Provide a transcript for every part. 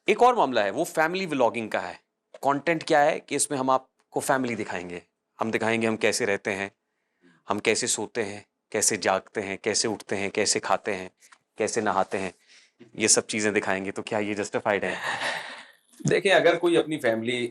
ایک اور معاملہ ہے وہ فیملی ولاگنگ کا ہے. کانٹینٹ کیا ہے کہ اس میں ہم آپ کو فیملی دکھائیں گے, ہم دکھائیں گے ہم کیسے رہتے ہیں, ہم کیسے سوتے ہیں, کیسے جاگتے ہیں, کیسے اٹھتے ہیں, کیسے کھاتے ہیں, کیسے نہاتے ہیں, یہ سب چیزیں دکھائیں گے. تو کیا یہ جسٹیفائڈ ہے؟ دیکھیں اگر کوئی اپنی فیملی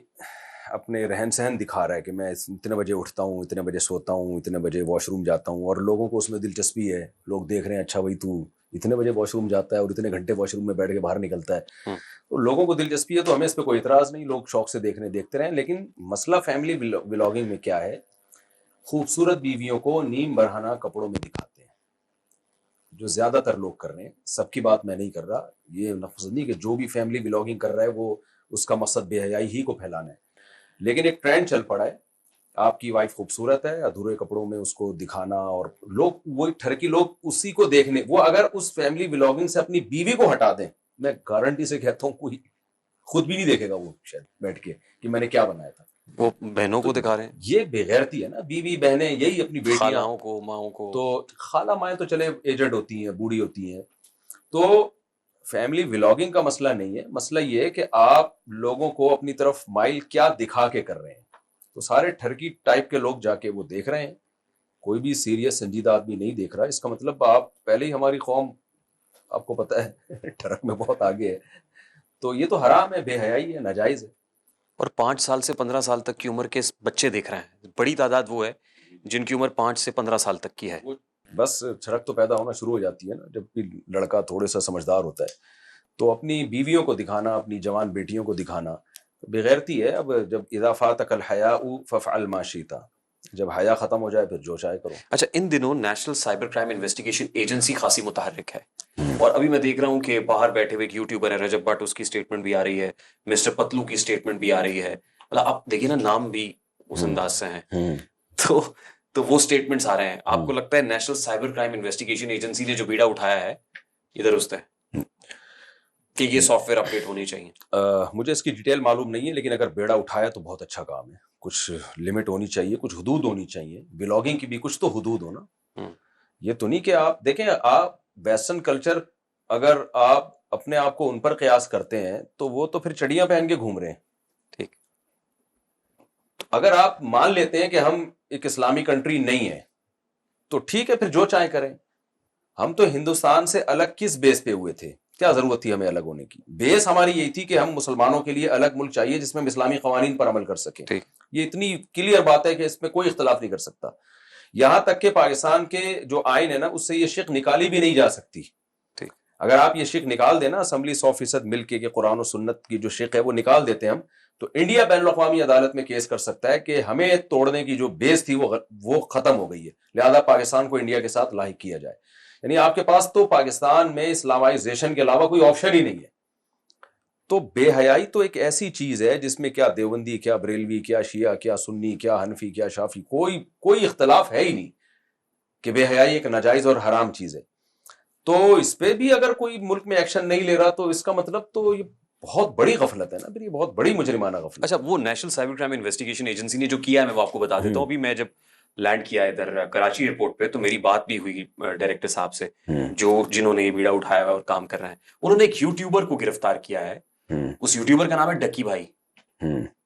اپنے رہن سہن دکھا رہا ہے کہ میں اتنے بجے اٹھتا ہوں, اتنے بجے سوتا ہوں, اتنے بجے واش روم جاتا ہوں, اور لوگوں کو اس میں دلچسپی ہے, لوگ دیکھ رہے ہیں اچھا بھائی تو اتنے بجے واش روم جاتا ہے اور اتنے گھنٹے واش روم میں بیٹھ کے باہر نکلتا ہے, تو لوگوں کو دلچسپی ہے, تو ہمیں اس پہ کوئی اعتراض نہیں, لوگ شوق سے دیکھتے رہیں. لیکن مسئلہ فیملی ولاگنگ میں کیا ہے, خوبصورت بیویوں کو نیم برہنہ کپڑوں میں دکھاتے ہیں, جو زیادہ تر لوگ کر رہے ہیں. سب کی بات میں نہیں کر رہا, یہ لفظ نہیں کہ جو بھی فیملی ولاگنگ کر رہا ہے وہ اس کا مقصد بے حیائی ہی کو پھیلانا ہے. لیکن ایک ٹرینڈ چل پڑا ہے, آپ کی وائف خوبصورت ہے, ادھورے کپڑوں میں اس کو دکھانا, اور لوگ وہی ٹھرکی لوگ اسی کو دیکھنے, وہ اگر اس فیملی ولاگنگ سے اپنی بیوی کو ہٹا دیں, میں گارنٹی سے کہتا ہوں کوئی خود بھی نہیں دیکھے گا وہ شاید بیٹھ کے کہ میں نے کیا بنایا تھا. وہ بہنوں کو دکھا رہے ہیں, یہ بے غیرتی ہے نا, بیوی بہنیں یہی اپنی بیٹیاں, خالاؤں کو, ماؤں کو. تو خالہ مائیں تو چلے ایجڈ ہوتی ہیں, بوڑھی ہوتی ہیں. تو فیملی ولاگنگ کا مسئلہ نہیں ہے, مسئلہ یہ ہے کہ آپ لوگوں کو اپنی طرف مائل کیا دکھا کے کر رہے ہیں. تو سارے ٹھرکی ٹائپ کے لوگ جا کے وہ دیکھ رہے ہیں, کوئی بھی سیریس سنجیدہ آدمی نہیں دیکھ رہا. اس کا مطلب آپ پہلے ہی, ہماری قوم آپ کو پتہ ہے ٹرک میں بہت آگے ہے, تو یہ تو حرام ہے, بے حیائی ہے, ناجائز ہے. اور 5 سال سے 15 سال تک کی عمر کے بچے دیکھ رہے ہیں, بڑی تعداد وہ ہے جن کی عمر 5 سے 15 سال تک کی ہے. بس چھڑک تو پیدا ہونا شروع ہو جاتی ہے نا جب بھی لڑکا تھوڑے سا سمجھدار ہوتا ہے, تو اپنی بیویوں کو دکھانا, اپنی جوان بیٹیوں کو دکھانا بغیرتی ہے. اب جب اذا فاتک الحیاء فافعل ما شئت, جب حیا ختم ہو جائے پھر جو چاہے کرو. اچھا, ان دنوں national cyber crime investigation agency خاصی متحرک ہے, اور ابھی میں دیکھ رہا ہوں کہ باہر بیٹھے ہوئے ایک یوٹیوبر ہے رجب بٹ, اس کی اسٹیٹمنٹ بھی آ رہی ہے, مسٹر پتلو کی اسٹیٹمنٹ بھی آ رہی ہے. مطلب آپ دیکھیے نا, نام بھی اس انداز سے ہیں, تو وہ اسٹیٹمنٹس آ رہے ہیں. آپ کو لگتا ہے national cyber crime investigation agency نے جو بیڑا اٹھایا ہے یہ درست ہے کہ یہ سافٹ ویئر اپڈیٹ ہونی چاہیے؟ مجھے اس کی ڈیٹیل معلوم نہیں ہے, لیکن اگر بیڑا اٹھایا تو بہت اچھا کام ہے. کچھ لمٹ ہونی چاہیے, کچھ حدود ہونی چاہیے, بلاگنگ کی بھی کچھ تو حدود ہو نا. یہ تو نہیں کہ آپ دیکھیں, آپ ویسٹرن کلچر اگر آپ اپنے آپ کو ان پر قیاس کرتے ہیں تو وہ تو پھر چڑیاں پہن کے گھوم رہے ہیں. ٹھیک, اگر آپ مان لیتے ہیں کہ ہم ایک اسلامی کنٹری نہیں ہے تو ٹھیک ہے, پھر جو چاہیں کریں. ہم تو ہندوستان سے الگ کس بیس پہ ہوئے تھے, کیا ضرورت تھی ہمیں الگ ہونے کی؟ بیس ہماری یہی تھی کہ ہم مسلمانوں کے لیے الگ ملک چاہیے جس میں ہم اسلامی قوانین پر عمل کر سکیں. یہ اتنی کلیئر بات ہے کہ اس میں کوئی اختلاف نہیں کر سکتا. یہاں تک کہ پاکستان کے جو آئین ہے نا, اس سے یہ شق نکالی بھی نہیں جا سکتی. اگر آپ یہ شق نکال دینا اسمبلی 100% مل کے کہ قرآن و سنت کی جو شق ہے وہ نکال دیتے ہم, تو انڈیا بین الاقوامی عدالت میں کیس کر سکتا ہے کہ ہمیں توڑنے کی جو بیس تھی وہ ختم ہو گئی ہے, لہذا پاکستان کو انڈیا کے ساتھ لاحق کیا جائے. یعنی آپ کے پاس تو پاکستان میں اسلامائزیشن کے علاوہ کوئی آپشن ہی نہیں ہے. تو بے حیائی تو ایک ایسی چیز ہے جس میں کیا دیوبندی, کیا بریلوی, کیا شیعہ, کیا سنی, کیا حنفی, کیا شافی, کوئی اختلاف ہے ہی نہیں کہ بے حیائی ایک ناجائز اور حرام چیز ہے. تو اس پہ بھی اگر کوئی ملک میں ایکشن نہیں لے رہا تو اس کا مطلب تو یہ بہت بڑی غفلت ہے نا, پھر یہ بہت بڑی مجرمانہ غفلت. اچھا, وہ national cyber crime investigation agency نے جو کیا ہے میں آپ کو بتا دیتا ہوں. ابھی میں جب لینڈ کیا ادھر کراچی ایئرپورٹ پہ تو میری بات بھی ہوئی ڈائریکٹر صاحب سے جنہوں نے یہ بیڑا اٹھایا ہوا اور کام کر رہے ہیں. انہوں نے ایک یوٹیوبر کو گرفتار کیا ہے, اس یوٹیوبر کا نام ہے ڈکی بھائی,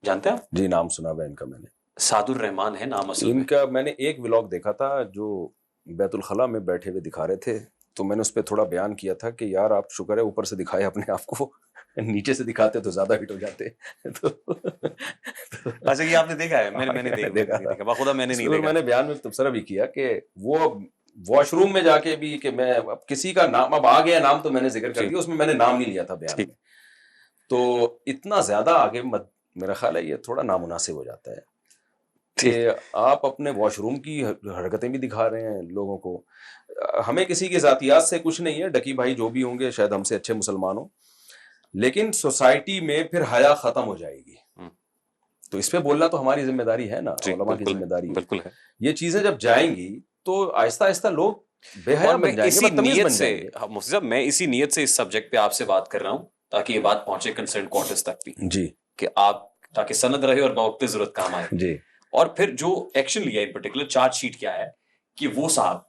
جانتے ہیں آپ؟ جی, نام سنا ہے ان کا, میں نے سعد الرحمان ہے نام اصل ان کا. میں نے ایک ولاگ دیکھا تھا جو بیت الخلاء میں بیٹھے ہوئے دکھا رہے تھے, تو میں نے اس پہ تھوڑا بیان کیا تھا کہ یار آپ شکر ہے اوپر سے دکھائے اپنے آپ کو, نیچے سے دکھاتے تو زیادہ ہٹ ہو جاتے. اچھا, یہ آپ نے دیکھا ہے؟ میں نے دیکھا بخدا, میں نے نہیں دیکھا. میں نے بیان میں تبصرہ بھی کیا کہ وہ واش روم میں جا کے بھی کہ میں اب کسی کا نام, اب آ گیا نام تو میں نے ذکر کر دیا, اس میں نے نام نہیں لیا تھا بیان میں. تو اتنا زیادہ آگے میرا خیال ہے یہ تھوڑا نامناسب ہو جاتا ہے کہ آپ اپنے واش روم کی حرکتیں بھی دکھا رہے ہیں لوگوں کو. ہمیں کسی کی ذاتیات سے کچھ نہیں ہے, ڈکی بھائی جو بھی ہوں گے شاید ہم سے اچھے مسلمان ہوں, لیکن سوسائٹی میں پھر حیا ختم ہو جائے گی. تو اس پہ بولنا تو ہماری ذمہ داری ہے نا, علماء کی ذمہ داری ہے. یہ چیزیں جب جائیں گی تو آہستہ آہستہ لوگ بے حیا بن جائیں گے, بدتمیز بن جائیں گے. مفتی صاحب, میں اسی نیت سے اس سبجیکٹ پہ آپ سے بات کر رہا ہوں تاکہ یہ بات پہنچے کنسرن کوارٹرز تک بھی, جی, کہ آپ تاکہ سند رہے اور بوقت ضرورت کام آئے. جی. اور پھر جو ایکشن لیا ان پرٹیکولر چارج شیٹ کیا ہے کہ وہ صاحب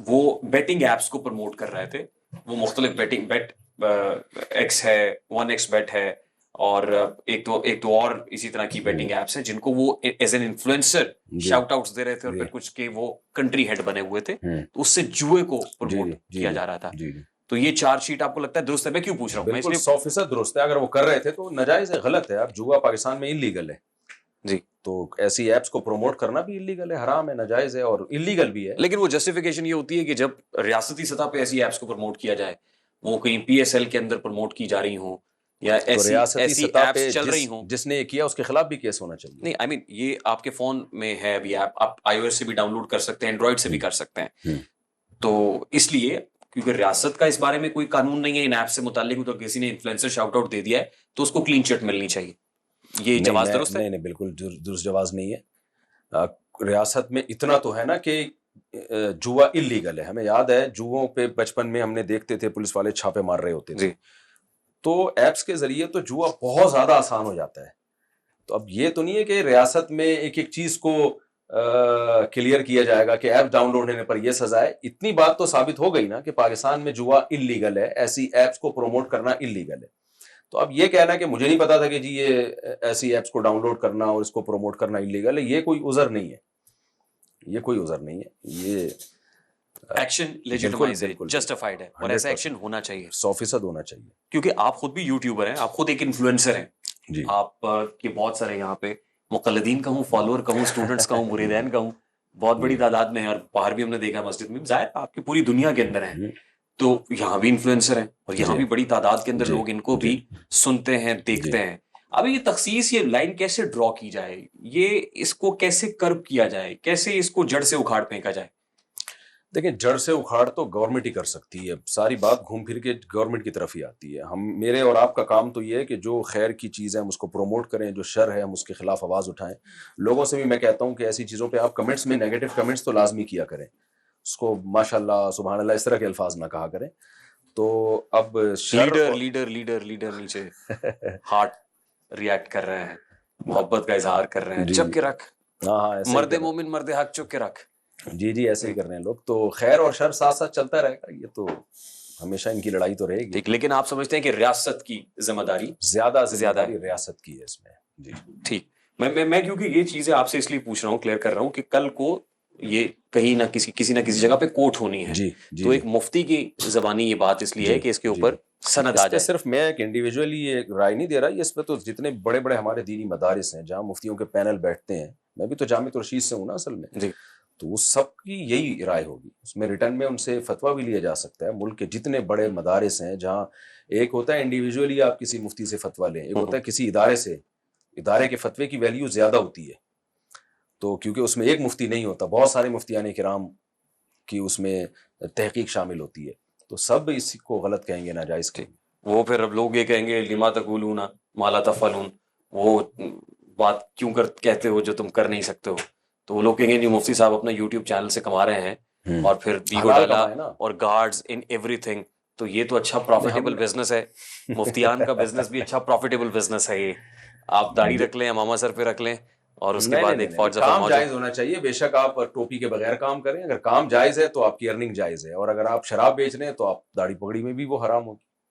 وہ بیٹنگ ایپس کو پروموٹ کر رہے تھے, وہ مختلف بیٹ ایکس ہے, 1x بیٹ ہے, اور ایک تو اور اسی طرح کی بیٹنگ ایپس ہیں جن کو وہ as an influencer shout outs دے رہے تھے, اور پھر کچھ کے وہ کنٹری ہیڈ بنے ہوئے تھے, تو اس سے جوئے کو پروموٹ کیا جا رہا تھا. تو یہ چارج شیٹ آپ کو لگتا ہے درست ہے؟ میں کیوں پوچھ رہا ہوں, میں اس بالکل لیے 100% درست ہے. اگر وہ کر رہے تھے تو ناجائز ہے, غلط ہے. اب جوا پاکستان میں انلیگل ہے جی, تو ایسی ایپس کو پروموٹ کرنا بھی انلیگل ہے, حرام ہے, ناجائز ہے اور انلیگل بھی ہے. لیکن وہ جسٹیفیکیشن یہ ہوتی ہے کہ جب ریاستی سطح پہ ایسی ایپس کو پروموٹ کیا جائے, وہ کہیں پی ایس ایل کے اندر پروموٹ کی جا رہی ہوں یا تو ریاستی سطح پہ ایپس چل رہی ہوں. جس نے یہ کیا اس کے خلاف بھی کیس ہونا چاہیے. نہیں, آئی مین یہ آپ کے فون میں ہے ابھی ایپ, آپ آئی او ایس سے بھی ڈاؤن لوڈ کر سکتے ہیں, اینڈرائڈ سے بھی کر سکتے ہیں. تو اس لیے کیونکہ ریاست کا اس بارے میں کوئی قانون نہیں ہے ان ایپ سے متعلق, تو کسی نے انفلوئنسر شاؤٹ آؤٹ دے دیا ہے تو اس کو کلین چٹ ملنی چاہیے. یہ جواز درست ہے؟ نہیں, بالکل درست جواز نہیں ہے. ریاست میں اتنا تو ہے نا کہ جوا انلیگل ہے. ہمیں یاد ہے جوؤں پہ بچپن میں ہم نے دیکھتے تھے پولیس والے چھاپے مار رہے ہوتے تھے. تو ایپس کے ذریعے تو جوا بہت زیادہ آسان ہو جاتا ہے. تو اب یہ تو نہیں ہے کہ ریاست میں ایک ایک چیز کو کلیئر کیا جائے گا کہ ایپ ڈاؤن لوڈ ہونے پر یہ سزا ہے. اتنی بات تو ثابت ہو گئی نا کہ پاکستان میں جوا انلیگل ہے, ایسی ایپس کو پروموٹ کرنا انلیگل ہے. تو اب یہ کہنا کہ مجھے نہیں پتا تھا کہ جی یہ ایسی ایپس کو ڈاؤن لوڈ کرنا اور اس کو پروموٹ کرنا انلیگل ہے, یہ کوئی عذر نہیں ہے. یہ کوئی عذر نہیں ہے. یہ ایکشن لیجیٹمائز ہے, جسٹیفائڈ ہے, اور ایسا ایکشن ہونا چاہیے, 100% ہونا چاہیے. کیونکہ آپ خود بھی یوٹیوبر ہیں, آپ خود ایک انفلوئنسر ہیں. جی, آپ کے بہت سارے یہاں پہ مقلدین کا ہوں, فالوور کا ہوں, اسٹوڈنٹس کا ہوں, مریدین کا ہوں, بہت بڑی تعداد میں ہے, اور باہر بھی ہم نے دیکھا مسجد میں, ظاہر آپ کی پوری دنیا کے اندر ہیں. تو یہاں بھی انفلوئنسر ہیں, اور یہاں بھی بڑی تعداد کے اندر لوگ ان کو بھی سنتے ہیں, دیکھتے ہیں. اب یہ تخصیص, یہ لائن کیسے ڈرا کی جائے, یہ اس کو کیسے کرب کیا جائے, کیسے اس کو جڑ سے اکھاڑ پھینکا جائے؟ دیکھیں جڑ سے اکھاڑ تو گورنمنٹ ہی کر سکتی ہے. ساری بات گھوم پھر کے گورنمنٹ کی طرف ہی آتی ہے. میرے اور آپ کا کام تو یہ ہے کہ جو خیر کی چیز ہے ہم اس کو پروموٹ کریں, جو شر ہے ہم اس کے خلاف آواز اٹھائیں. لوگوں سے بھی میں کہتا ہوں کہ ایسی چیزوں پہ آپ کمنٹس میں نیگیٹو کمنٹس تو لازمی کیا کریں, اس کو ماشاء اللہ سبحان اللہ اس طرح کے الفاظ نہ کہا کریں. تو اب لیڈر نیچے ہارٹ ریئیکٹ کر رہے ہیں, محبت کا اظہار کر رہے ہیں, چپ کے رکھ, مرد مومن مرد حق چپ کے رکھ. جی ایسے ہی کر رہے ہیں لوگ. تو خیر اور شر ساتھ ساتھ چلتا رہے گا, یہ تو ہمیشہ ان کی لڑائی تو رہے گی. لیکن آپ سمجھتے ہیں کہ ریاست کی ذمہ داری زیادہ سے زیادہ ریاست کی ہے اس میں. جی ٹھیک, میں کیونکہ یہ چیزیں آپ سے اس لیے پوچھ رہا ہوں, کلیئر کر رہا ہوں کہ کل کو یہ کہیں نہ کسی جگہ پہ کوٹ ہونی ہے. تو ایک مفتی کی زبانی یہ بات اس لیے ہے کہ اس کے اوپر سند آ جائے. صرف میں ایک انڈیویجولی یہ رائے نہیں دے رہا, اس میں تو جتنے بڑے بڑے ہمارے دینی مدارس ہیں جہاں مفتیوں کے پینل بیٹھتے ہیں, میں بھی تو جامع الرشید سے ہوں نا اصل میں, تو اس سب کی یہی رائے ہوگی. اس میں ریٹرن میں ان سے فتویٰ بھی لیا جا سکتا ہے. ملک کے جتنے بڑے مدارس ہیں جہاں ایک ہوتا ہے انڈیویجولی آپ کسی مفتی سے فتویٰ لیں, ایک ہوتا ہے کسی ادارے سے, ادارے کے فتوے کی ویلیو زیادہ ہوتی ہے. تو کیونکہ اس میں ایک مفتی نہیں ہوتا, بہت سارے مفتیان کرام کی اس میں تحقیق شامل ہوتی ہے, تو سب اس کو غلط کہیں گے, ناجائز کہیں گے. وہ پھر اب لوگ یہ کہیں گے لما تقولون ما لا تفعلون, وہ بات کیوں کہتے ہو جو تم کر نہیں سکتے ہو. تو وہ لوگ کہیں گے نہیں مفتی صاحب اپنا یوٹیوب چینل سے کما رہے ہیں اور پھر دیگو ڈالا اور گارڈز ان ایوری تھنگ, تو یہ تو اچھا پروفیٹیبل بزنس ہے. مفتیان کا بزنس بھی اچھا پروفیٹیبل بزنس ہے. یہ آپ داڑھی رکھ لیں, امامہ سر پہ رکھ لیں, اور اس کے بعد ایک فوج کام جائز ہونا چاہیے. بے شک آپ ٹوپی کے بغیر کام کریں, اگر کام جائز ہے تو آپ کی ارننگ جائز ہے, اور اگر آپ شراب بیچ رہے ہیں تو آپ داڑھی پگڑی میں بھی وہ حرام ہوگی.